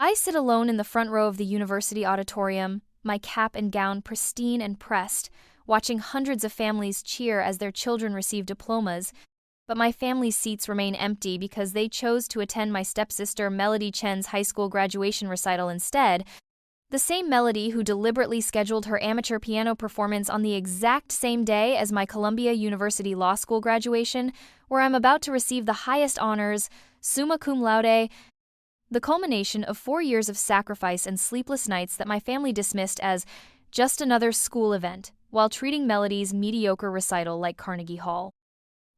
I sit alone in the front row of the university auditorium, my cap and gown pristine and pressed, watching hundreds of families cheer as their children receive diplomas, but my family's seats remain empty because they chose to attend my stepsister Melody Chen's high school graduation recital instead, the same Melody who deliberately scheduled her amateur piano performance on the exact same day as my Columbia University Law School graduation, where I'm about to receive the highest honors, Summa Cum Laude, the culmination of 4 years of sacrifice and sleepless nights that my family dismissed as just another school event, while treating Melody's mediocre recital like Carnegie Hall.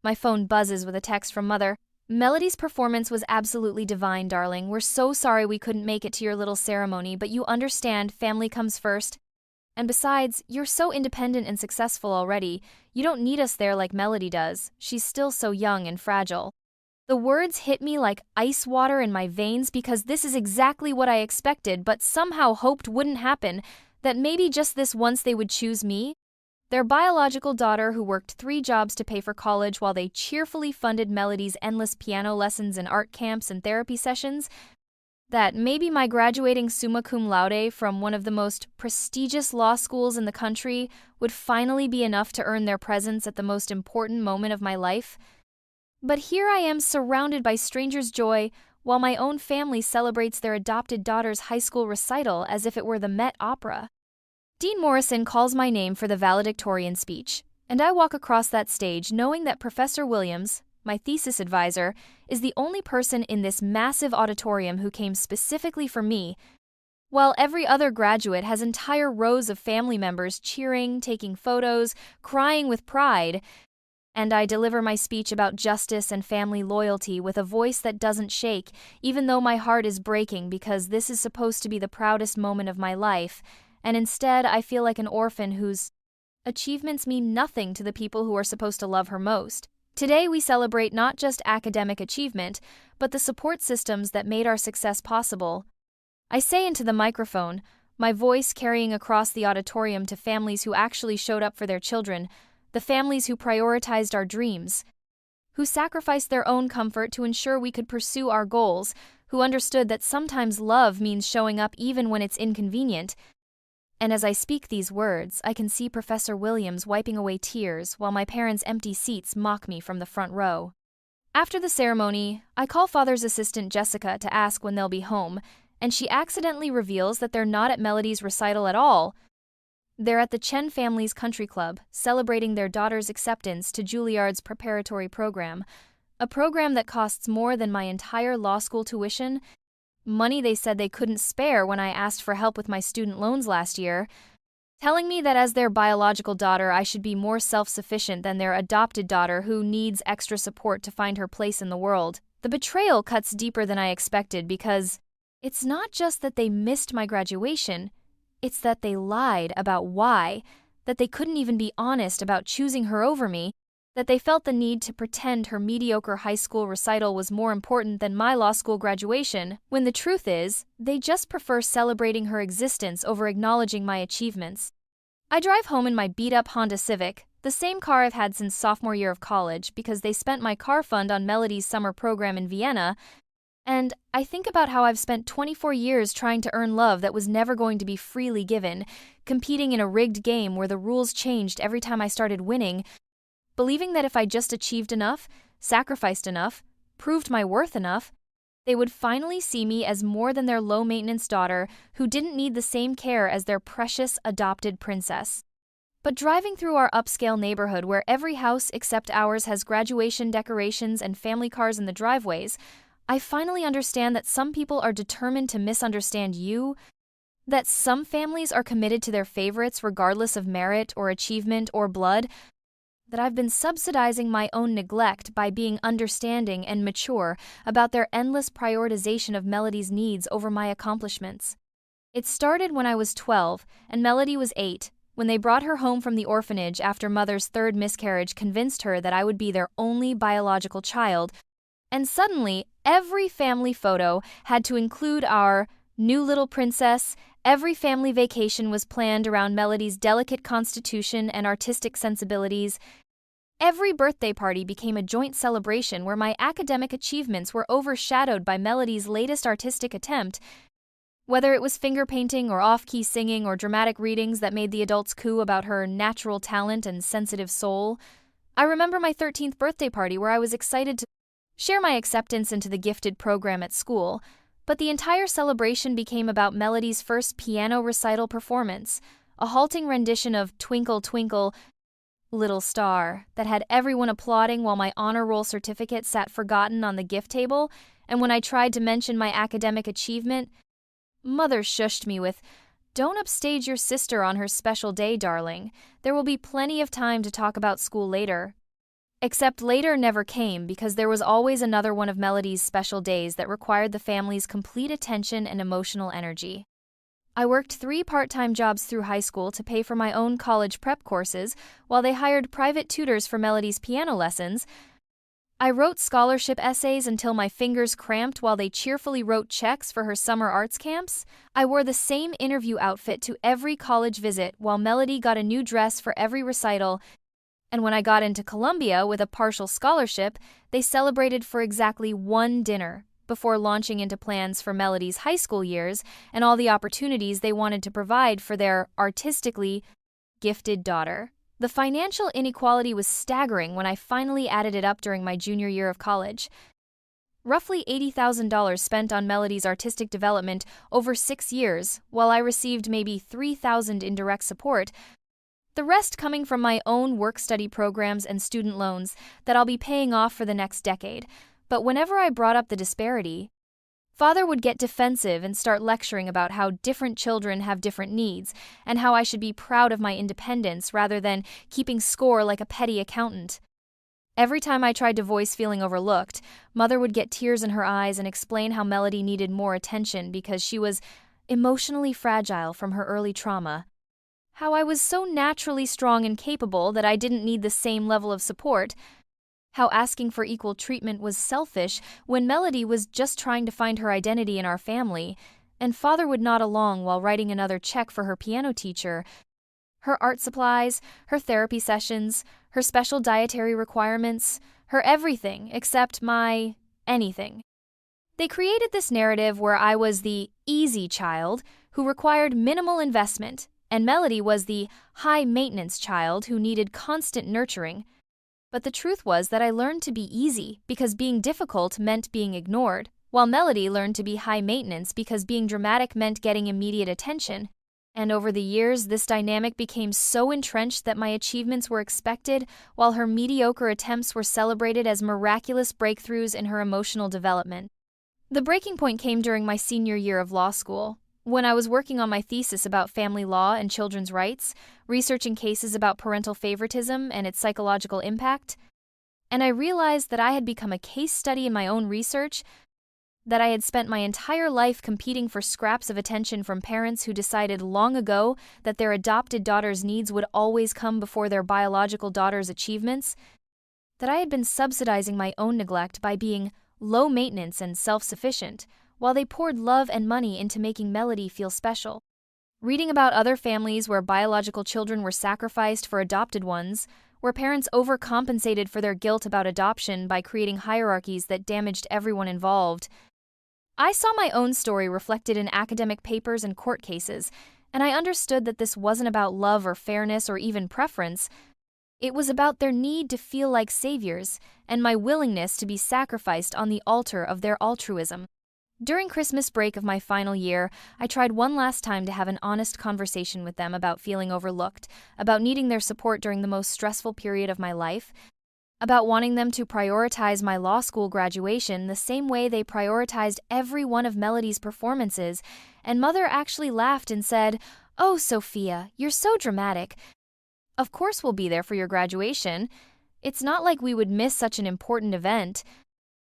My phone buzzes with a text from Mother. Melody's performance was absolutely divine, darling. We're so sorry we couldn't make it to your little ceremony, but you understand, family comes first. And besides, you're so independent and successful already. You don't need us there like Melody does. She's still so young and fragile. The words hit me like ice water in my veins because this is exactly what I expected but somehow hoped wouldn't happen, that maybe just this once they would choose me. Their biological daughter who worked 3 jobs to pay for college while they cheerfully funded Melody's endless piano lessons and art camps and therapy sessions. That maybe my graduating summa cum laude from one of the most prestigious law schools in the country would finally be enough to earn their presence at the most important moment of my life. But here I am surrounded by strangers' joy while my own family celebrates their adopted daughter's high school recital as if it were the Met Opera. Dean Morrison calls my name for the valedictorian speech, and I walk across that stage knowing that Professor Williams, my thesis advisor, is the only person in this massive auditorium who came specifically for me, while every other graduate has entire rows of family members cheering, taking photos, crying with pride. And I deliver my speech about justice and family loyalty with a voice that doesn't shake, even though my heart is breaking because this is supposed to be the proudest moment of my life, and instead I feel like an orphan whose achievements mean nothing to the people who are supposed to love her most. Today we celebrate not just academic achievement, but the support systems that made our success possible. I say into the microphone, my voice carrying across the auditorium to families who actually showed up for their children, the families who prioritized our dreams, who sacrificed their own comfort to ensure we could pursue our goals, who understood that sometimes love means showing up even when it's inconvenient. And as I speak these words, I can see Professor Williams wiping away tears while my parents' empty seats mock me from the front row. After the ceremony, I call Father's assistant Jessica to ask when they'll be home, and she accidentally reveals that they're not at Melody's recital at all. They're at the Chen family's country club, celebrating their daughter's acceptance to Juilliard's preparatory program, a program that costs more than my entire law school tuition, money they said they couldn't spare when I asked for help with my student loans last year, telling me that as their biological daughter I should be more self-sufficient than their adopted daughter who needs extra support to find her place in the world. The betrayal cuts deeper than I expected because it's not just that they missed my graduation, it's that they lied about why, that they couldn't even be honest about choosing her over me, that they felt the need to pretend her mediocre high school recital was more important than my law school graduation, when the truth is, they just prefer celebrating her existence over acknowledging my achievements. I drive home in my beat-up Honda Civic, the same car I've had since sophomore year of college because they spent my car fund on Melody's summer program in Vienna, and I think about how I've spent 24 years trying to earn love that was never going to be freely given, competing in a rigged game where the rules changed every time I started winning, believing that if I just achieved enough, sacrificed enough, proved my worth enough, they would finally see me as more than their low-maintenance daughter who didn't need the same care as their precious adopted princess. But driving through our upscale neighborhood where every house except ours has graduation decorations and family cars in the driveways, I finally understand that some people are determined to misunderstand you, that some families are committed to their favorites regardless of merit or achievement or blood, that I've been subsidizing my own neglect by being understanding and mature about their endless prioritization of Melody's needs over my accomplishments. It started when I was 12 and Melody was 8, when they brought her home from the orphanage after Mother's 3rd miscarriage convinced her that I would be their only biological child, and suddenly every family photo had to include our new little princess. Every family vacation was planned around Melody's delicate constitution and artistic sensibilities. Every birthday party became a joint celebration where my academic achievements were overshadowed by Melody's latest artistic attempt, Whether it was finger painting or off-key singing or dramatic readings that made the adults coo about her natural talent and sensitive soul, I remember my 13th birthday party where I was excited to share my acceptance into the gifted program at school, but the entire celebration became about Melody's first piano recital performance, a halting rendition of Twinkle, Twinkle, Little Star that had everyone applauding while my honor roll certificate sat forgotten on the gift table, and when I tried to mention my academic achievement, Mother shushed me with, "Don't upstage your sister on her special day, darling. There will be plenty of time to talk about school later." Except later never came because there was always another one of Melody's special days that required the family's complete attention and emotional energy. I worked 3 part-time jobs through high school to pay for my own college prep courses while they hired private tutors for Melody's piano lessons. I wrote scholarship essays until my fingers cramped while they cheerfully wrote checks for her summer arts camps. I wore the same interview outfit to every college visit while Melody got a new dress for every recital. And when I got into Columbia with a partial scholarship, they celebrated for exactly 1 dinner before launching into plans for Melody's high school years and all the opportunities they wanted to provide for their artistically gifted daughter. The financial inequality was staggering when I finally added it up during my junior year of college. Roughly $80,000 spent on Melody's artistic development over 6 years, while I received maybe $3,000 in direct support, the rest coming from my own work-study programs and student loans that I'll be paying off for the next decade. But whenever I brought up the disparity, Father would get defensive and start lecturing about how different children have different needs and how I should be proud of my independence rather than keeping score like a petty accountant. Every time I tried to voice feeling overlooked, Mother would get tears in her eyes and explain how Melody needed more attention because she was emotionally fragile from her early trauma. How I was so naturally strong and capable that I didn't need the same level of support. How asking for equal treatment was selfish when Melody was just trying to find her identity in our family, and Father would nod along while writing another check for her piano teacher, her art supplies, her therapy sessions, her special dietary requirements, her everything except my anything. They created this narrative where I was the easy child who required minimal investment, and Melody was the high-maintenance child who needed constant nurturing. But the truth was that I learned to be easy because being difficult meant being ignored, while Melody learned to be high-maintenance because being dramatic meant getting immediate attention. And over the years, this dynamic became so entrenched that my achievements were expected, while her mediocre attempts were celebrated as miraculous breakthroughs in her emotional development. The breaking point came during my senior year of law school, when I was working on my thesis about family law and children's rights, researching cases about parental favoritism and its psychological impact, and I realized that I had become a case study in my own research, that I had spent my entire life competing for scraps of attention from parents who decided long ago that their adopted daughter's needs would always come before their biological daughter's achievements, that I had been subsidizing my own neglect by being low maintenance and self-sufficient, while they poured love and money into making Melody feel special. Reading about other families where biological children were sacrificed for adopted ones, where parents overcompensated for their guilt about adoption by creating hierarchies that damaged everyone involved, I saw my own story reflected in academic papers and court cases, and I understood that this wasn't about love or fairness or even preference. It was about their need to feel like saviors and my willingness to be sacrificed on the altar of their altruism. During Christmas break of my final year, I tried one last time to have an honest conversation with them about feeling overlooked, about needing their support during the most stressful period of my life, about wanting them to prioritize my law school graduation the same way they prioritized every one of Melody's performances, and Mother actually laughed and said, "Oh, Sophia, you're so dramatic. Of course we'll be there for your graduation. It's not like we would miss such an important event."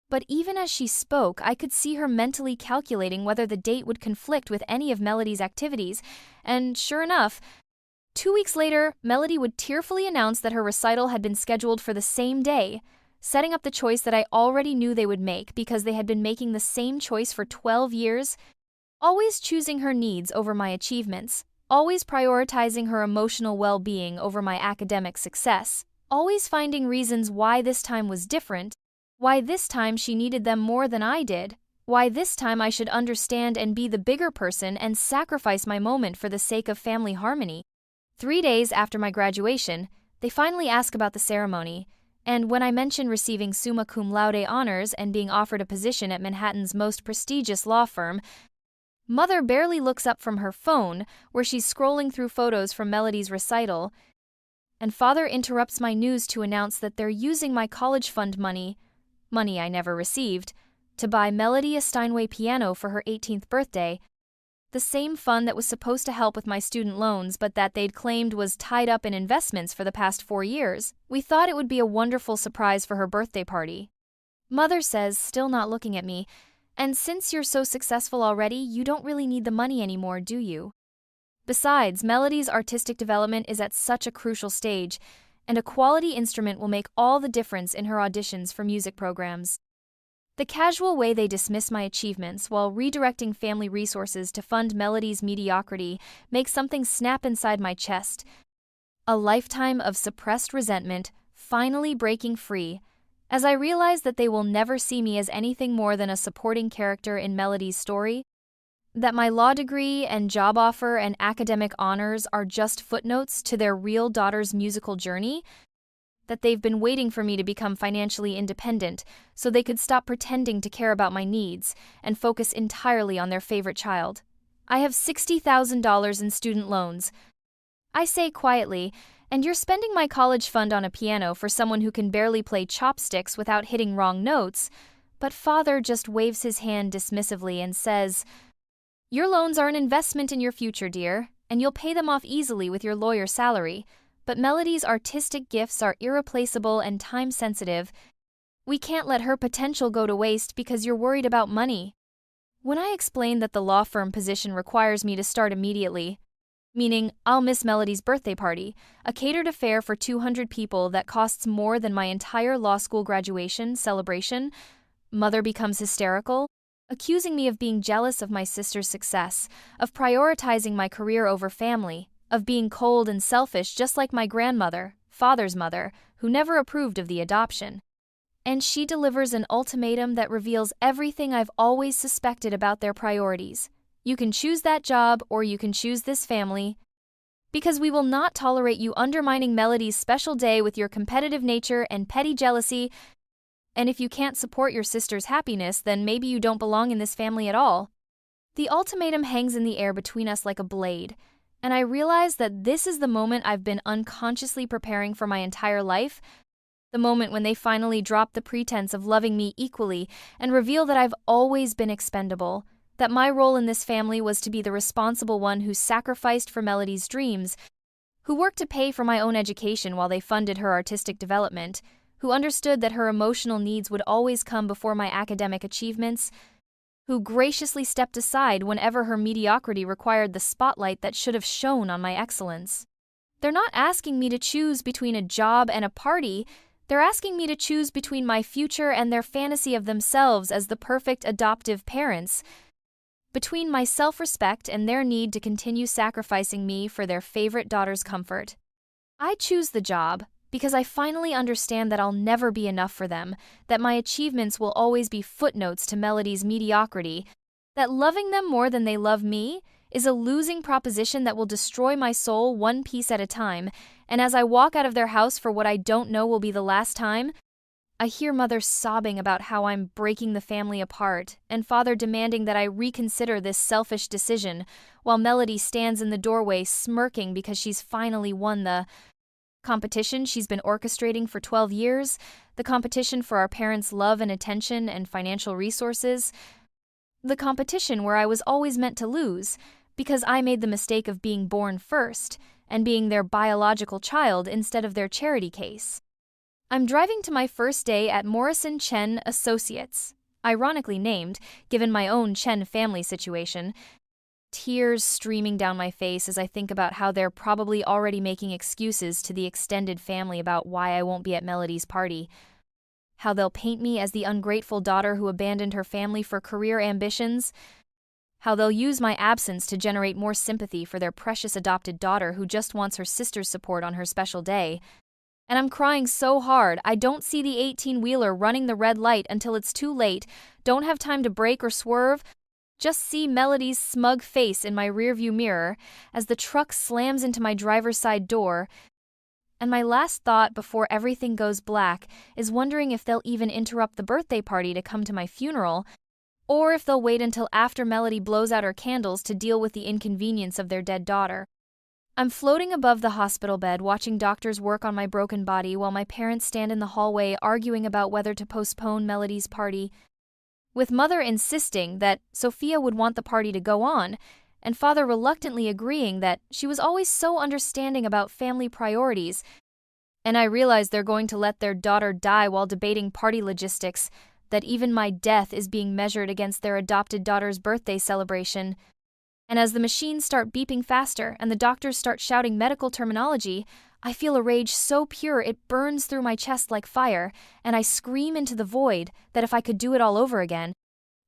But even as she spoke, I could see her mentally calculating whether the date would conflict with any of Melody's activities, and sure enough, 2 weeks later, Melody would tearfully announce that her recital had been scheduled for the same day, setting up the choice that I already knew they would make because they had been making the same choice for 12 years, always choosing her needs over my achievements, always prioritizing her emotional well-being over my academic success, always finding reasons why this time was different, why this time she needed them more than I did, Why this time I should understand and be the bigger person and sacrifice my moment for the sake of family harmony. 3 days after my graduation, they finally ask about the ceremony, and when I mention receiving Summa Cum Laude honors and being offered a position at Manhattan's most prestigious law firm, Mother barely looks up from her phone, where she's scrolling through photos from Melody's recital, and Father interrupts my news to announce that they're using my college fund money I never received, to buy Melody a Steinway piano for her 18th birthday, the same fund that was supposed to help with my student loans but that they'd claimed was tied up in investments for the past 4 years. We thought it would be a wonderful surprise for her birthday party. Mother says, still not looking at me, and since you're so successful already, you don't really need the money anymore, do you? Besides, Melody's artistic development is at such a crucial stage, and a quality instrument will make all the difference in her auditions for music programs. The casual way they dismiss my achievements while redirecting family resources to fund Melody's mediocrity makes something snap inside my chest. A lifetime of suppressed resentment finally breaking free, as I realize that they will never see me as anything more than a supporting character in Melody's story, that my law degree and job offer and academic honors are just footnotes to their real daughter's musical journey, that they've been waiting for me to become financially independent so they could stop pretending to care about my needs and focus entirely on their favorite child. I have $60,000 in student loans, I say quietly, and you're spending my college fund on a piano for someone who can barely play chopsticks without hitting wrong notes, but Father just waves his hand dismissively and says, "Your loans are an investment in your future, dear, and you'll pay them off easily with your lawyer salary, but Melody's artistic gifts are irreplaceable and time-sensitive. We can't let her potential go to waste because you're worried about money." When I explain that the law firm position requires me to start immediately, meaning I'll miss Melody's birthday party, a catered affair for 200 people that costs more than my entire law school graduation celebration, Mother becomes hysterical, accusing me of being jealous of my sister's success, of prioritizing my career over family, of being cold and selfish just like my grandmother, Father's mother, who never approved of the adoption. And she delivers an ultimatum that reveals everything I've always suspected about their priorities. You can choose that job or you can choose this family, because we will not tolerate you undermining Melody's special day with your competitive nature and petty jealousy, and if you can't support your sister's happiness, then maybe you don't belong in this family at all. The ultimatum hangs in the air between us like a blade, and I realize that this is the moment I've been unconsciously preparing for my entire life, the moment when they finally drop the pretense of loving me equally and reveal that I've always been expendable, that my role in this family was to be the responsible one who sacrificed for Melody's dreams, who worked to pay for my own education while they funded her artistic development, who understood that her emotional needs would always come before my academic achievements, who graciously stepped aside whenever her mediocrity required the spotlight that should have shone on my excellence. They're not asking me to choose between a job and a party. They're asking me to choose between my future and their fantasy of themselves as the perfect adoptive parents, between my self-respect and their need to continue sacrificing me for their favorite daughter's comfort. I choose the job because I finally understand that I'll never be enough for them, that my achievements will always be footnotes to Melody's mediocrity, that loving them more than they love me is a losing proposition that will destroy my soul one piece at a time, and as I walk out of their house for what I don't know will be the last time, I hear Mother sobbing about how I'm breaking the family apart, and Father demanding that I reconsider this selfish decision, while Melody stands in the doorway smirking because she's finally won the competition she's been orchestrating for 12 years, the competition for our parents' love and attention and financial resources, the competition where I was always meant to lose, because I made the mistake of being born first, and being their biological child instead of their charity case. I'm driving to my first day at Morrison Chen Associates, ironically named, given my own Chen family situation, tears streaming down my face as I think about how they're probably already making excuses to the extended family about why I won't be at Melody's party, how they'll paint me as the ungrateful daughter who abandoned her family for career ambitions, how they'll use my absence to generate more sympathy for their precious adopted daughter who just wants her sister's support on her special day, And I'm crying so hard, I don't see the 18-wheeler running the red light until it's too late, don't have time to brake or swerve, just see Melody's smug face in my rearview mirror as the truck slams into my driver's side door. And my last thought before everything goes black is wondering if they'll even interrupt the birthday party to come to my funeral, or if they'll wait until after Melody blows out her candles to deal with the inconvenience of their dead daughter. I'm floating above the hospital bed watching doctors work on my broken body while my parents stand in the hallway arguing about whether to postpone Melody's party, with Mother insisting that Sophia would want the party to go on, and Father reluctantly agreeing that she was always so understanding about family priorities. And I realize they're going to let their daughter die while debating party logistics, that even my death is being measured against their adopted daughter's birthday celebration. And as the machines start beeping faster and the doctors start shouting medical terminology, I feel a rage so pure it burns through my chest like fire, and I scream into the void that if I could do it all over again,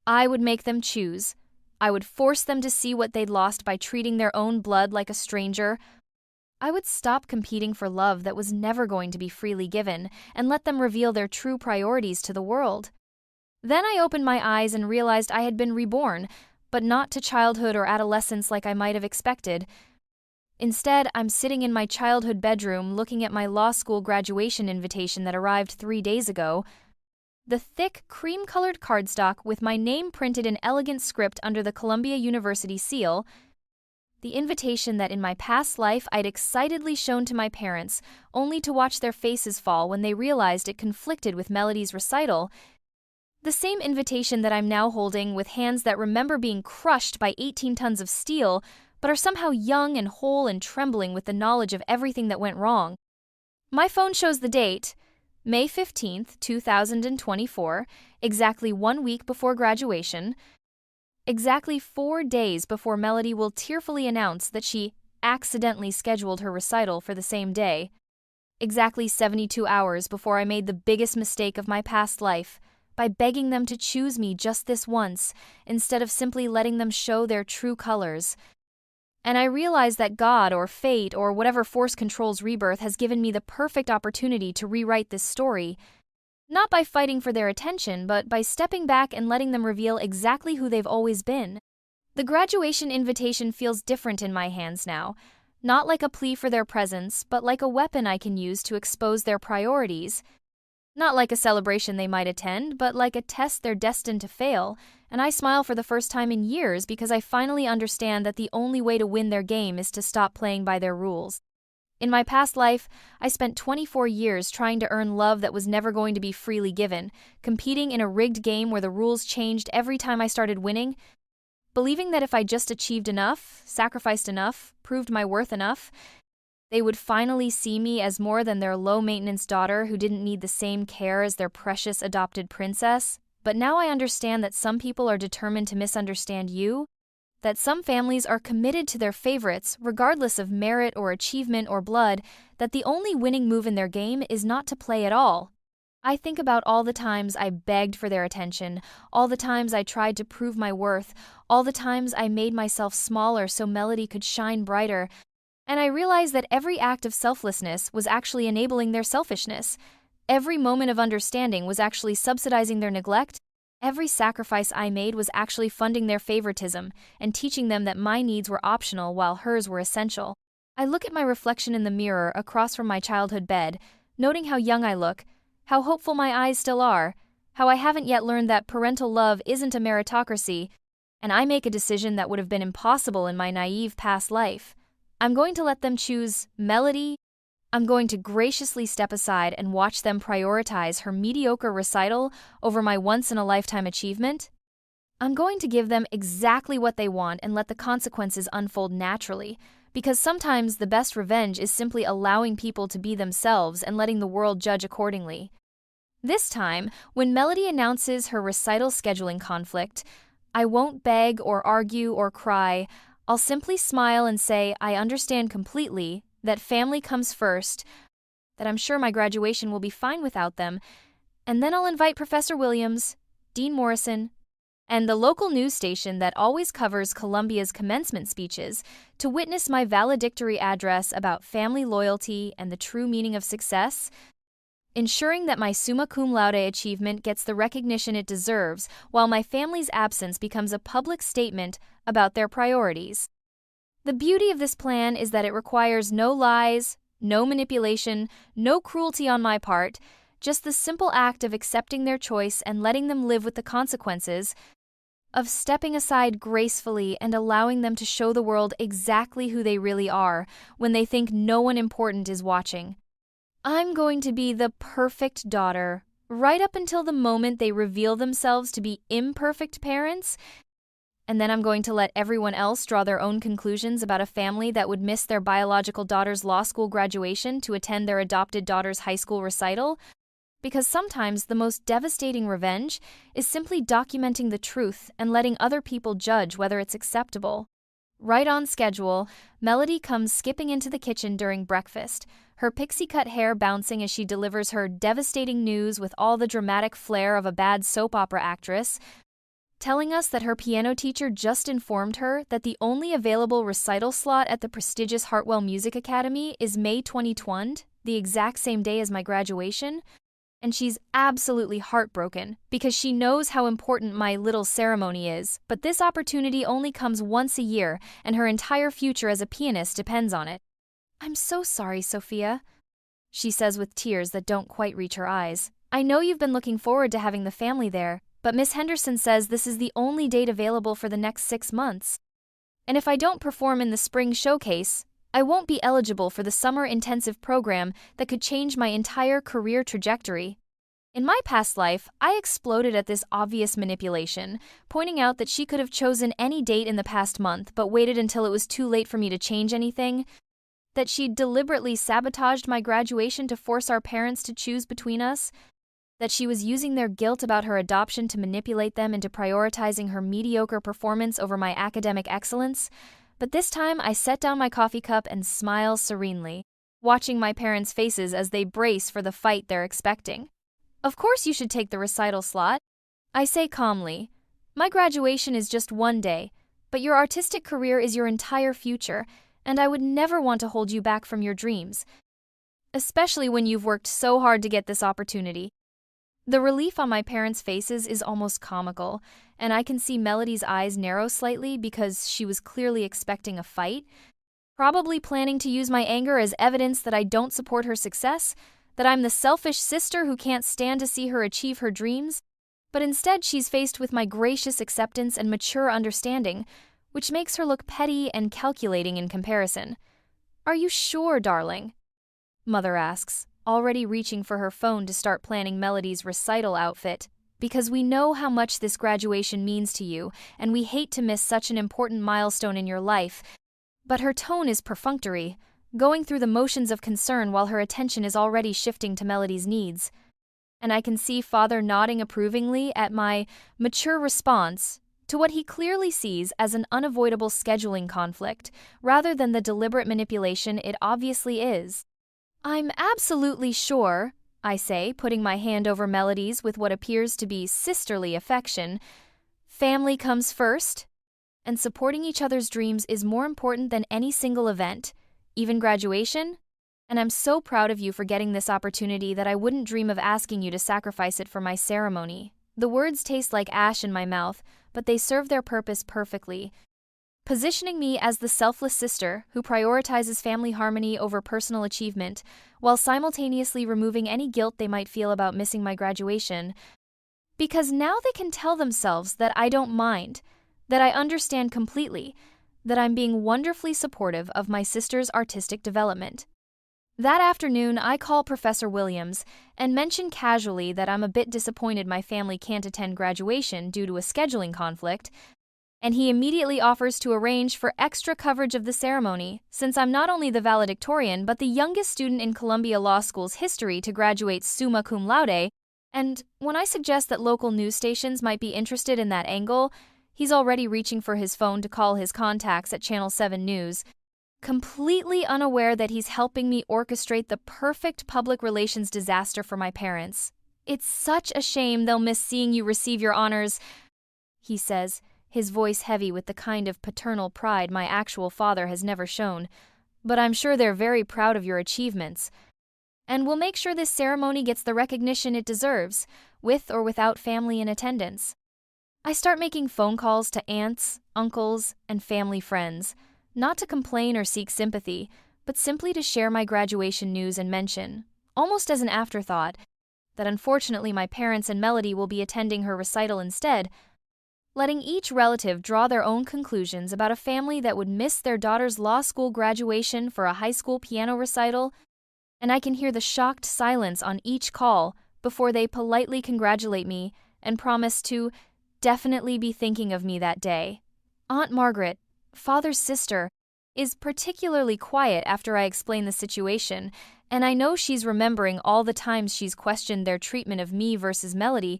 I would make them choose. I would force them to see what they'd lost by treating their own blood like a stranger. I would stop competing for love that was never going to be freely given and let them reveal their true priorities to the world. Then I opened my eyes and realized I had been reborn, but not to childhood or adolescence like I might have expected. Instead, I'm sitting in my childhood bedroom looking at my law school graduation invitation that arrived 3 days ago. The thick, cream-colored cardstock with my name printed in elegant script under the Columbia University seal. The invitation that in my past life I'd excitedly shown to my parents, only to watch their faces fall when they realized it conflicted with Melody's recital. The same invitation that I'm now holding with hands that remember being crushed by 18 tons of steel, but are somehow young and whole and trembling with the knowledge of everything that went wrong. My phone shows the date, May 15th, 2024, exactly 1 week before graduation, exactly 4 days before Melody will tearfully announce that she accidentally scheduled her recital for the same day, exactly 72 hours before I made the biggest mistake of my past life, by begging them to choose me just this once, instead of simply letting them show their true colors. And I realize that God or fate or whatever force controls Rebirth has given me the perfect opportunity to rewrite this story, not by fighting for their attention, but by stepping back and letting them reveal exactly who they've always been. The graduation invitation feels different in my hands now, not like a plea for their presence, but like a weapon I can use to expose their priorities. Not like a celebration they might attend, but like a test they're destined to fail, and I smile for the first time in years because I finally understand that the only way to win their game is to stop playing by their rules. In my past life, I spent 24 years trying to earn love that was never going to be freely given, competing in a rigged game where the rules changed every time I started winning, believing that if I just achieved enough, sacrificed enough, proved my worth enough, they would finally see me as more than their low-maintenance daughter who didn't need the same care as their precious adopted princess. But now I understand that some people are determined to misunderstand you, that some families are committed to their favorites regardless of merit or achievement or blood, that the only winning move in their game is not to play at all. I think about all the times I begged for their attention, all the times I tried to prove my worth, all the times I made myself smaller so Melody could shine brighter, and I realized that every act of selflessness was actually enabling their selfishness. Every moment of understanding was actually subsidizing their neglect. Every sacrifice I made was actually funding their favoritism and teaching them that my needs were optional while hers were essential. I look at my reflection in the mirror across from my childhood bed, noting how young I look, how hopeful my eyes still are, how I haven't yet learned that parental love isn't a meritocracy, and I make a decision that would have been impossible in my naive past life. I'm going to let them choose Melody. I'm going to graciously step aside and watch them prioritize her mediocre recital over my once-in-a-lifetime achievement. I'm going to give them exactly what they want and let the consequences unfold naturally, because sometimes the best revenge is simply allowing people to be themselves and letting the world judge accordingly. This time, when Melody announces her recital scheduling conflict, I won't beg or argue or cry. I'll simply smile and say I understand completely, that family comes first, that I'm sure my graduation will be fine without them, and then I'll invite Professor Williams, Dean Morrison, and the local news station that always covers Columbia's commencement speeches to witness my valedictory address about family loyalty and the true meaning of success, ensuring that my summa cum laude achievement gets the recognition it deserves while my family's absence becomes a public statement about their priorities. The beauty of this plan is that it requires no lies, no manipulation, no cruelty on my part, just the simple act of accepting their choice and letting them live with the consequences, of stepping aside gracefully and allowing them to show the world exactly who they really are when they think no one important is watching. I'm going to be the perfect daughter, right up until the moment they reveal themselves to be imperfect parents, and then I'm going to let everyone else draw their own conclusions about a family that would miss their biological daughter's law school graduation to attend their adopted daughter's high school recital, because sometimes the most devastating revenge is simply documenting the truth and letting other people judge whether it's acceptable. Right on schedule, Melody comes skipping into the kitchen during breakfast, her pixie-cut hair bouncing as she delivers her devastating news with all the dramatic flair of a bad soap opera actress, telling us that her piano teacher just informed her that the only available recital slot at the prestigious Hartwell Music Academy is May 2020, the exact same day as my graduation, and she's absolutely heartbroken because she knows how important my little ceremony is, but this opportunity only comes once a year, and her entire future as a pianist depends on it. "I'm so sorry, Sophia," she says with tears that don't quite reach her eyes. "I know you've been looking forward to having the family there, but Miss Henderson says this is the only date available for the next 6 months. And if I don't perform in the spring showcase, I won't be eligible for the summer intensive program that could change my entire career trajectory." In my past life, I exploded at this obvious manipulation, pointing out that she could have chosen any date in the past month but waited until it was too late for me to change anything, that she'd deliberately sabotaged my graduation to force our parents to choose between us, that she was using their guilt about her adoption to manipulate them into prioritizing her mediocre performance over my academic excellence. But this time I set down my coffee cup and smile serenely, watching my parents' faces as they brace for the fight they're expecting. "Of course you should take the recital slot," I say calmly. "My graduation is just one day, but your artistic career is your entire future, and I would never want to hold you back from your dreams, especially when you've worked so hard to get this opportunity." The relief on my parents' faces is almost comical, and I can see Melody's eyes narrow slightly because she was clearly expecting a fight, probably planning to use my anger as evidence that I don't support her success, that I'm the selfish sister who can't stand to see her achieve her dreams. But instead she's faced with my gracious acceptance and mature understanding, which makes her look petty and calculating in comparison. "Are you sure, darling?" Mother asks, already reaching for her phone to start planning Melody's recital outfit, "because we know how much this graduation means to you, and we hate to miss such an important milestone in your life." But her tone is perfunctory, going through the motions of concern while her attention is already shifting to Melody's needs. And I can see Father nodding approvingly at my mature response to what he clearly sees as an unavoidable scheduling conflict, rather than the deliberate manipulation it obviously is. "I'm absolutely sure," I say, putting my hand over Melody's with what appears to be sisterly affection, "family comes first, and supporting each other's dreams is more important than any single event, even graduation, and I'm so proud of you for getting this opportunity that I wouldn't dream of asking you to sacrifice it for my ceremony." The words taste like ash in my mouth, but they serve their purpose perfectly, positioning me as the selfless sister who prioritizes family harmony over personal achievement, while simultaneously removing any guilt they might feel about missing my graduation. Because now they can tell themselves that I don't mind, that I understand completely, that I'm being wonderfully supportive of my sister's artistic development. That afternoon, I call Professor Williams and mention casually that I'm a bit disappointed my family can't attend graduation due to a scheduling conflict, and he immediately offers to arrange for extra coverage of the ceremony, since I'm not only the valedictorian but the youngest student in Columbia Law School's history to graduate summa cum laude, and when I suggest that local news stations might be interested in that angle, he's already reaching for his phone to call his contacts at Channel 7 News, completely unaware that he's helping me orchestrate the perfect public relations disaster for my parents. "It's such a shame they'll miss seeing you receive your honors." he says, his voice heavy with the kind of paternal pride my actual father has never shown. "But I'm sure they're very proud of your achievements. And we'll make sure this ceremony gets the recognition it deserves, with or without family in attendance." I start making phone calls to aunts, uncles, and family friends, not to complain or seek sympathy, but simply to share my graduation news and mention, almost as an afterthought, that unfortunately my parents and Melody will be attending her recital instead, letting each relative draw their own conclusions about a family that would miss their daughter's law school graduation for a high school piano recital, and I can hear the shocked silence on each call before they politely congratulate me and promise to definitely be thinking of me that day. Aunt Margaret, father's sister, is particularly quiet after I explain the situation, and I know she's remembering all the times she's questioned their treatment of me versus Melody,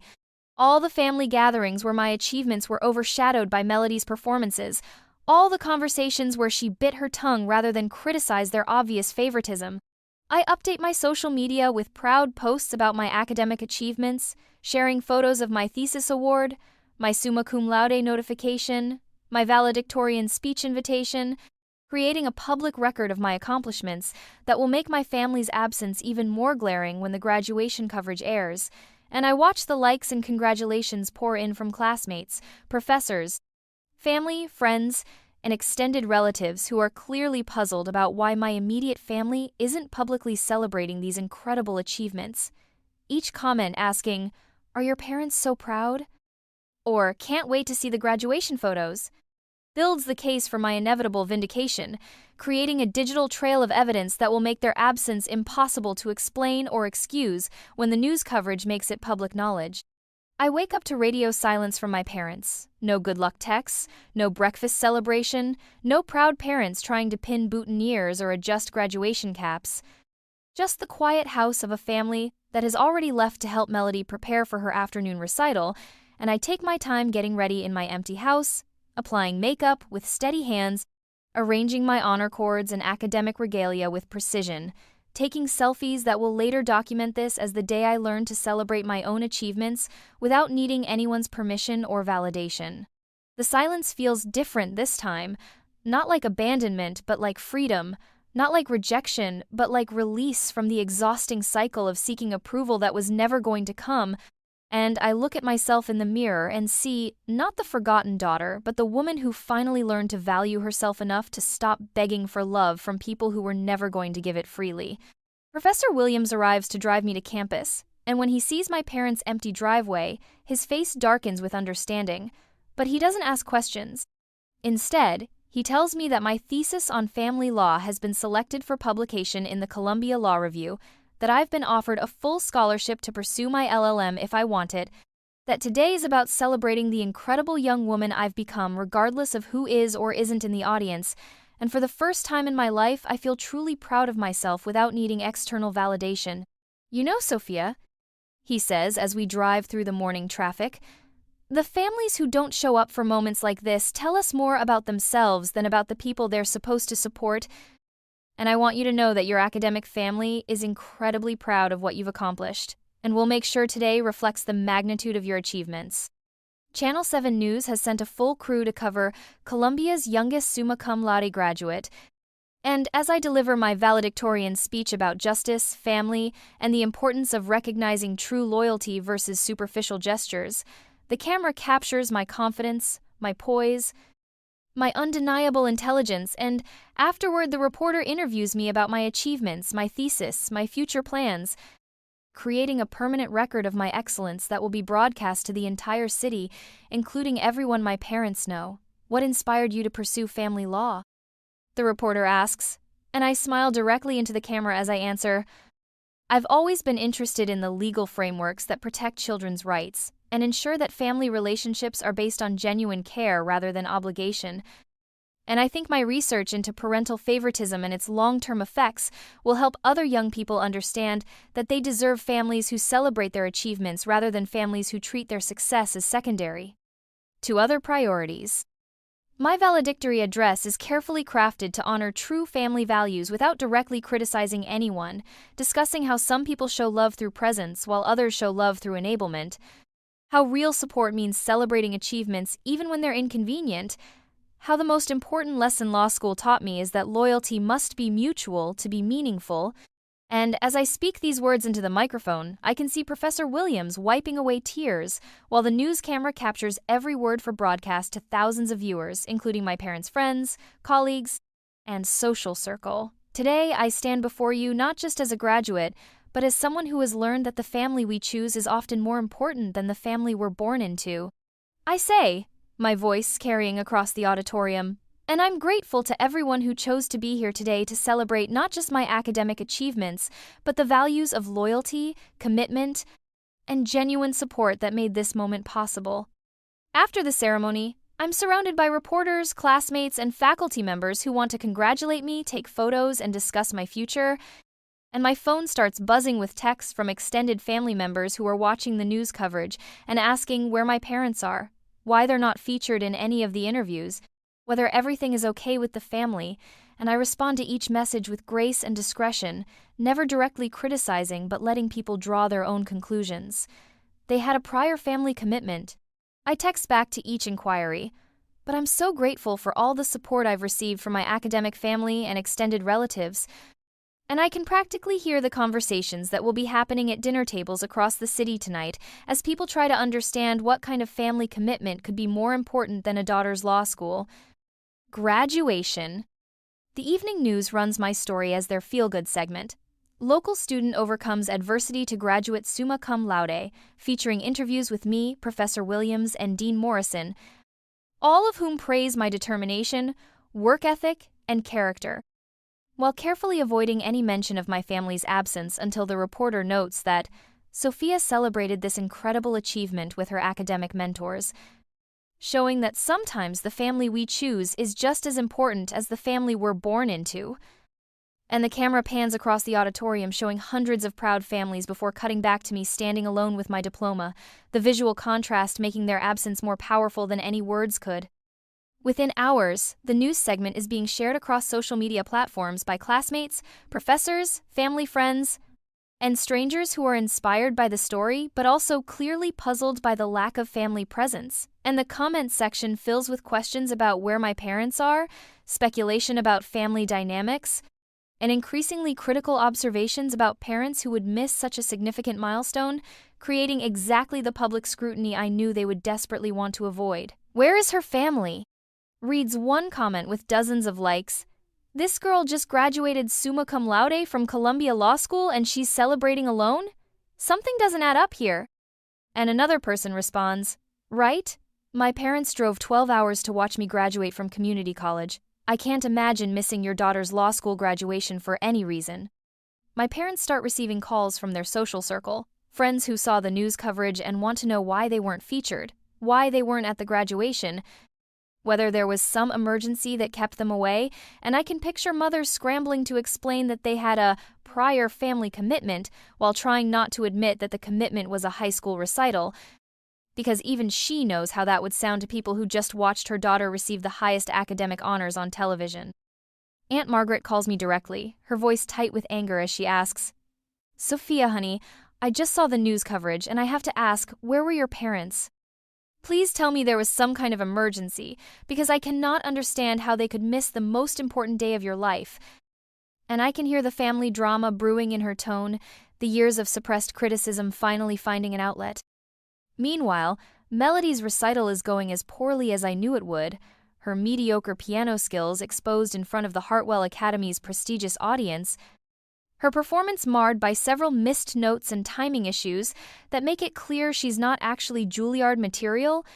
all the family gatherings where my achievements were overshadowed by Melody's performances, all the conversations where she bit her tongue rather than criticize their obvious favoritism. I update my social media with proud posts about my academic achievements, sharing photos of my thesis award, my Summa Cum Laude notification, my Valedictorian speech invitation, creating a public record of my accomplishments that will make my family's absence even more glaring when the graduation coverage airs, and I watch the likes and congratulations pour in from classmates, professors, family, friends, and extended relatives who are clearly puzzled about why my immediate family isn't publicly celebrating these incredible achievements. Each comment asking, "Are your parents so proud?" or "Can't wait to see the graduation photos," builds the case for my inevitable vindication, creating a digital trail of evidence that will make their absence impossible to explain or excuse when the news coverage makes it public knowledge. I wake up to radio silence from my parents. No good luck texts, no breakfast celebration, no proud parents trying to pin boutonnieres or adjust graduation caps. Just the quiet house of a family that has already left to help Melody prepare for her afternoon recital, and I take my time getting ready in my empty house, applying makeup with steady hands, arranging my honor cords and academic regalia with precision, taking selfies that will later document this as the day I learned to celebrate my own achievements without needing anyone's permission or validation. The silence feels different this time, not like abandonment but like freedom, not like rejection but like release from the exhausting cycle of seeking approval that was never going to come. And I look at myself in the mirror and see not the forgotten daughter, but the woman who finally learned to value herself enough to stop begging for love from people who were never going to give it freely. Professor Williams arrives to drive me to campus, and when he sees my parents' empty driveway, his face darkens with understanding. But he doesn't ask questions. Instead, he tells me that my thesis on family law has been selected for publication in the Columbia Law Review, that I've been offered a full scholarship to pursue my LLM if I want it, that today is about celebrating the incredible young woman I've become regardless of who is or isn't in the audience, and for the first time in my life I feel truly proud of myself without needing external validation. "You know, Sophia," he says as we drive through the morning traffic, "the families who don't show up for moments like this tell us more about themselves than about the people they're supposed to support, and I want you to know that your academic family is incredibly proud of what you've accomplished, and we'll make sure today reflects the magnitude of your achievements." Channel 7 News has sent a full crew to cover Columbia's youngest Summa Cum Laude graduate, and as I deliver my valedictorian speech about justice, family, and the importance of recognizing true loyalty versus superficial gestures, the camera captures my confidence, my poise, my undeniable intelligence, and afterward the reporter interviews me about my achievements, my thesis, my future plans, creating a permanent record of my excellence that will be broadcast to the entire city, including everyone my parents know. "What inspired you to pursue family law?" the reporter asks, and I smile directly into the camera as I answer, "I've always been interested in the legal frameworks that protect children's rights and ensure that family relationships are based on genuine care rather than obligation. And I think my research into parental favoritism and its long-term effects will help other young people understand that they deserve families who celebrate their achievements rather than families who treat their success as secondary." To other priorities. My valedictory address is carefully crafted to honor true family values without directly criticizing anyone, discussing how some people show love through presence while others show love through enablement. how real support means celebrating achievements even when they're inconvenient, how the most important lesson law school taught me is that loyalty must be mutual to be meaningful, and as I speak these words into the microphone, I can see Professor Williams wiping away tears while the news camera captures every word for broadcast to thousands of viewers, including my parents' friends, colleagues, and social circle. Today, I stand before you not just as a graduate, but as someone who has learned that the family we choose is often more important than the family we're born into. I say, my voice carrying across the auditorium, and I'm grateful to everyone who chose to be here today to celebrate not just my academic achievements, but the values of loyalty, commitment, and genuine support that made this moment possible. After the ceremony, I'm surrounded by reporters, classmates, and faculty members who want to congratulate me, take photos, and discuss my future, and my phone starts buzzing with texts from extended family members who are watching the news coverage and asking where my parents are, why they're not featured in any of the interviews, whether everything is okay with the family, and I respond to each message with grace and discretion, never directly criticizing but letting people draw their own conclusions. They had a prior family commitment. I text back to each inquiry, but I'm so grateful for all the support I've received from my academic family and extended relatives, and I can practically hear the conversations that will be happening at dinner tables across the city tonight as people try to understand what kind of family commitment could be more important than a daughter's law school. Graduation. The evening news runs my story as their feel-good segment. Local student overcomes adversity to graduate Summa cum laude, featuring interviews with me, Professor Williams, and Dean Morrison, all of whom praise my determination, work ethic, and character, while carefully avoiding any mention of my family's absence until the reporter notes that Sophia celebrated this incredible achievement with her academic mentors, showing that sometimes the family we choose is just as important as the family we're born into. And the camera pans across the auditorium showing hundreds of proud families before cutting back to me standing alone with my diploma, the visual contrast making their absence more powerful than any words could. Within hours, the news segment is being shared across social media platforms by classmates, professors, family friends, and strangers who are inspired by the story but also clearly puzzled by the lack of family presence. And the comment section fills with questions about where my parents are, speculation about family dynamics, and increasingly critical observations about parents who would miss such a significant milestone, creating exactly the public scrutiny I knew they would desperately want to avoid. "Where is her family?" reads one comment with dozens of likes. "This girl just graduated summa cum laude from Columbia Law School and she's celebrating alone? Something doesn't add up here." And another person responds, "Right? My parents drove 12 hours to watch me graduate from community college. I can't imagine missing your daughter's law school graduation for any reason." My parents start receiving calls from their social circle, friends who saw the news coverage and want to know why they weren't featured, why they weren't at the graduation, whether there was some emergency that kept them away, and I can picture mothers scrambling to explain that they had a prior family commitment while trying not to admit that the commitment was a high school recital, because even she knows how that would sound to people who just watched her daughter receive the highest academic honors on television. Aunt Margaret calls me directly, her voice tight with anger as she asks, "Sophia, honey, I just saw the news coverage and I have to ask, where were your parents? Please tell me there was some kind of emergency, because I cannot understand how they could miss the most important day of your life." And I can hear the family drama brewing in her tone, the years of suppressed criticism finally finding an outlet. Meanwhile, Melody's recital is going as poorly as I knew it would, her mediocre piano skills exposed in front of the Hartwell Academy's prestigious audience, her performance marred by several missed notes and timing issues that make it clear she's not actually Juilliard material,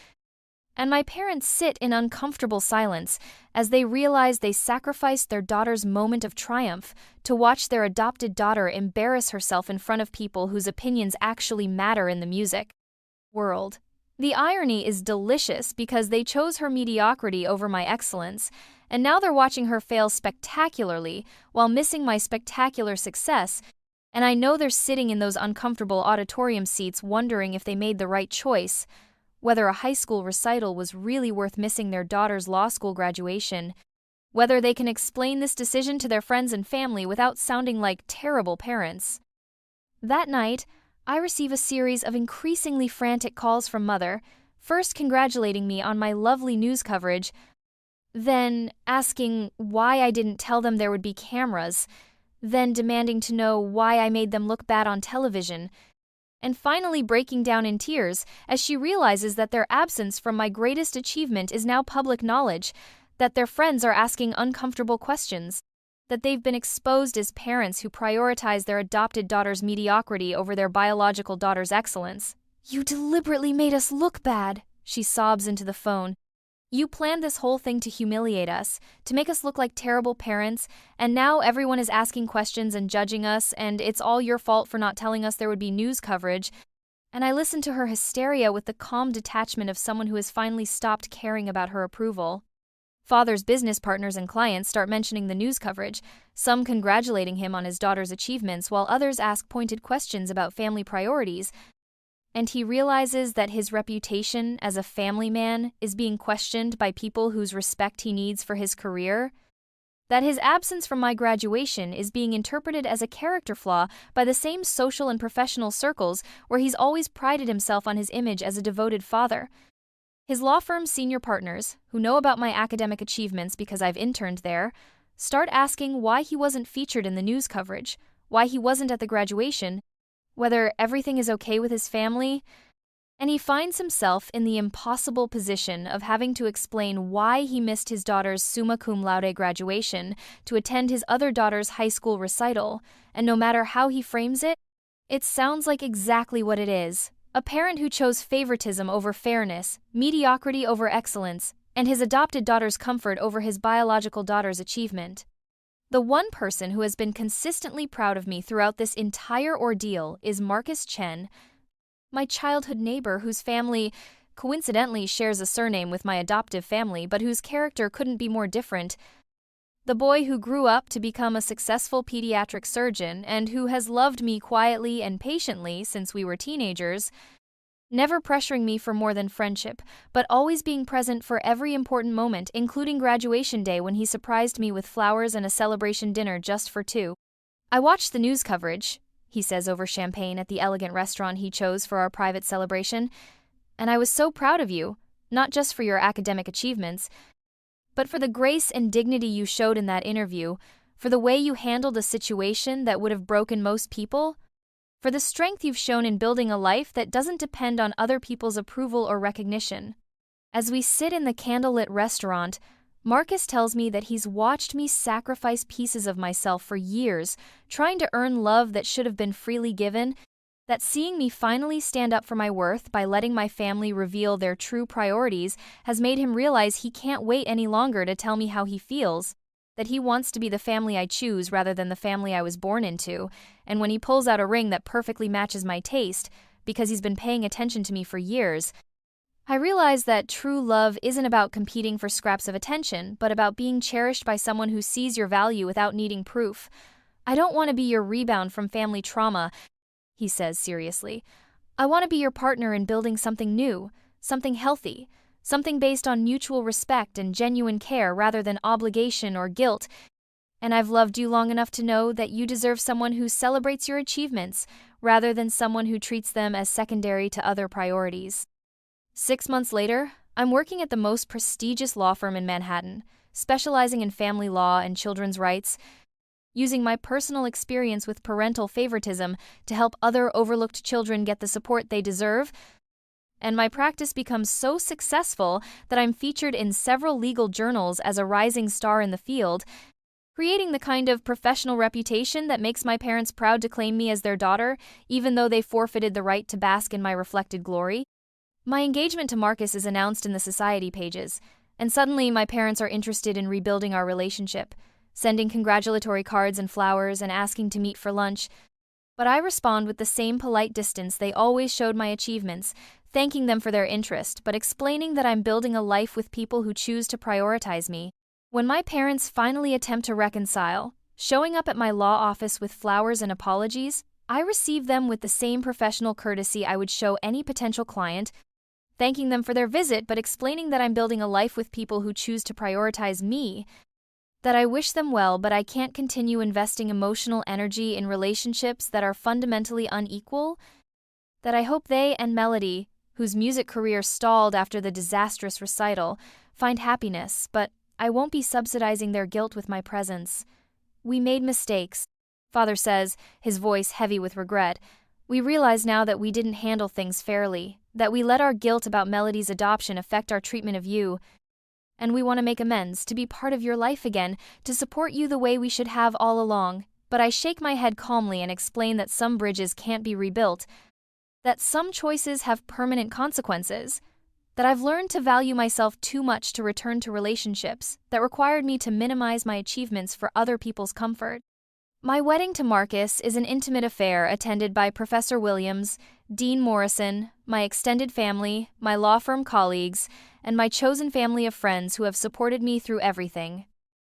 and my parents sit in uncomfortable silence as they realize they sacrificed their daughter's moment of triumph to watch their adopted daughter embarrass herself in front of people whose opinions actually matter in the music world. The irony is delicious because they chose her mediocrity over my excellence, and now they're watching her fail spectacularly while missing my spectacular success, and I know they're sitting in those uncomfortable auditorium seats wondering if they made the right choice, whether a high school recital was really worth missing their daughter's law school graduation, whether they can explain this decision to their friends and family without sounding like terrible parents. That night, I receive a series of increasingly frantic calls from Mother, first congratulating me on my lovely news coverage, then asking why I didn't tell them there would be cameras, then demanding to know why I made them look bad on television, and finally breaking down in tears as she realizes that their absence from my greatest achievement is now public knowledge, that their friends are asking uncomfortable questions, that they've been exposed as parents who prioritize their adopted daughter's mediocrity over their biological daughter's excellence. "You deliberately made us look bad," she sobs into the phone. "You planned this whole thing to humiliate us, to make us look like terrible parents, and now everyone is asking questions and judging us, and it's all your fault for not telling us there would be news coverage." And I listen to her hysteria with the calm detachment of someone who has finally stopped caring about her approval. Father's business partners and clients start mentioning the news coverage, some congratulating him on his daughter's achievements while others ask pointed questions about family priorities, and he realizes that his reputation as a family man is being questioned by people whose respect he needs for his career, that his absence from my graduation is being interpreted as a character flaw by the same social and professional circles where he's always prided himself on his image as a devoted father. His law firm's senior partners, who know about my academic achievements because I've interned there, start asking why he wasn't featured in the news coverage, why he wasn't at the graduation, whether everything is okay with his family, and he finds himself in the impossible position of having to explain why he missed his daughter's summa cum laude graduation to attend his other daughter's high school recital, and no matter how he frames it, it sounds like exactly what it is. A parent who chose favoritism over fairness, mediocrity over excellence, and his adopted daughter's comfort over his biological daughter's achievement. The one person who has been consistently proud of me throughout this entire ordeal is Marcus Chen, my childhood neighbor whose family coincidentally shares a surname with my adoptive family but whose character couldn't be more different. The boy who grew up to become a successful pediatric surgeon and who has loved me quietly and patiently since we were teenagers, never pressuring me for more than friendship, but always being present for every important moment, including graduation day when he surprised me with flowers and a celebration dinner just for two. "I watched the news coverage," he says over champagne at the elegant restaurant he chose for our private celebration, "and I was so proud of you, not just for your academic achievements, but for the grace and dignity you showed in that interview, for the way you handled a situation that would have broken most people, for the strength you've shown in building a life that doesn't depend on other people's approval or recognition." As we sit in the candlelit restaurant, Marcus tells me that he's watched me sacrifice pieces of myself for years, trying to earn love that should have been freely given, that seeing me finally stand up for my worth by letting my family reveal their true priorities has made him realize he can't wait any longer to tell me how he feels, that he wants to be the family I choose rather than the family I was born into, and when he pulls out a ring that perfectly matches my taste, because he's been paying attention to me for years, I realize that true love isn't about competing for scraps of attention, but about being cherished by someone who sees your value without needing proof. "I don't want to be your rebound from family trauma," he says seriously. "I want to be your partner in building something new, something healthy, something based on mutual respect and genuine care rather than obligation or guilt, and I've loved you long enough to know that you deserve someone who celebrates your achievements rather than someone who treats them as secondary to other priorities." 6 months later, I'm working at the most prestigious law firm in Manhattan, specializing in family law and children's rights, using my personal experience with parental favoritism to help other overlooked children get the support they deserve, and my practice becomes so successful that I'm featured in several legal journals as a rising star in the field, creating the kind of professional reputation that makes my parents proud to claim me as their daughter, even though they forfeited the right to bask in my reflected glory. My engagement to Marcus is announced in the society pages, and suddenly my parents are interested in rebuilding our relationship, sending congratulatory cards and flowers and asking to meet for lunch. But I respond with the same polite distance they always showed my achievements, thanking them for their interest, but explaining that I'm building a life with people who choose to prioritize me. When my parents finally attempt to reconcile, showing up at my law office with flowers and apologies, I receive them with the same professional courtesy I would show any potential client, thanking them for their visit but explaining that I'm building a life with people who choose to prioritize me, that I wish them well but I can't continue investing emotional energy in relationships that are fundamentally unequal, that I hope they and Melody, whose music career stalled after the disastrous recital, find happiness, but I won't be subsidizing their guilt with my presence. We made mistakes, Father says, his voice heavy with regret. We realize now that we didn't handle things fairly, that we let our guilt about Melody's adoption affect our treatment of you, and we want to make amends, to be part of your life again, to support you the way we should have all along. But I shake my head calmly and explain that some bridges can't be rebuilt, that some choices have permanent consequences, that I've learned to value myself too much to return to relationships that required me to minimize my achievements for other people's comfort. My wedding to Marcus is an intimate affair attended by Professor Williams, Dean Morrison, my extended family, my law firm colleagues, and my chosen family of friends who have supported me through everything.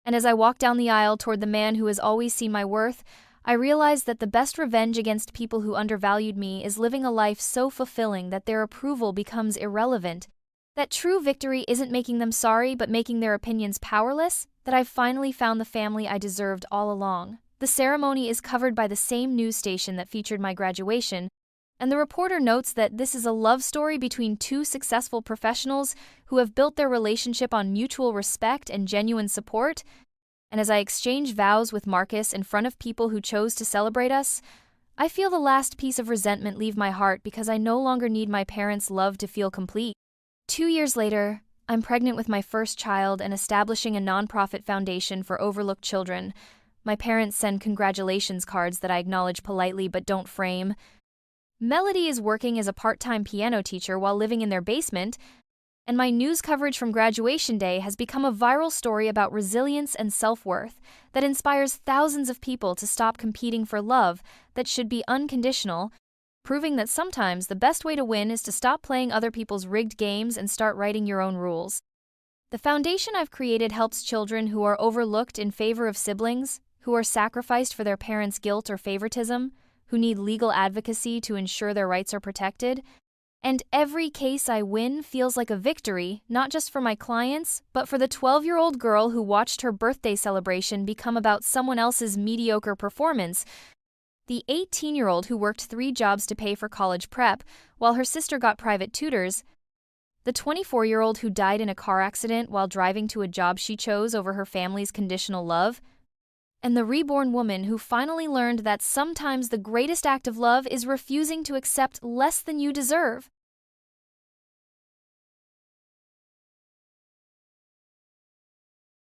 And as I walk down the aisle toward the man who has always seen my worth, I realize that the best revenge against people who undervalued me is living a life so fulfilling that their approval becomes irrelevant, that true victory isn't making them sorry but making their opinions powerless, that I've finally found the family I deserved all along. The ceremony is covered by the same news station that featured my graduation, and the reporter notes that this is a love story between two successful professionals who have built their relationship on mutual respect and genuine support. And as I exchange vows with Marcus in front of people who chose to celebrate us, I feel the last piece of resentment leave my heart because I no longer need my parents' love to feel complete. 2 years later, I'm pregnant with my first child and establishing a nonprofit foundation for overlooked children. My parents send congratulations cards that I acknowledge politely but don't frame. Melody is working as a part-time piano teacher while living in their basement, and my news coverage from graduation day has become a viral story about resilience and self-worth that inspires thousands of people to stop competing for love that should be unconditional, proving that sometimes the best way to win is to stop playing other people's rigged games and start writing your own rules. The foundation I've created helps children who are overlooked in favor of siblings, who are sacrificed for their parents' guilt or favoritism, who need legal advocacy to ensure their rights are protected. And every case I win feels like a victory, not just for my clients, but for the 12-year-old girl who watched her birthday celebration become about someone else's mediocre performance, the 18-year-old who worked 3 jobs to pay for college prep while her sister got private tutors, the 24-year-old who died in a car accident while driving to a job she chose over her family's conditional love, and the reborn woman who finally learned that sometimes the greatest act of love is refusing to accept less than you deserve.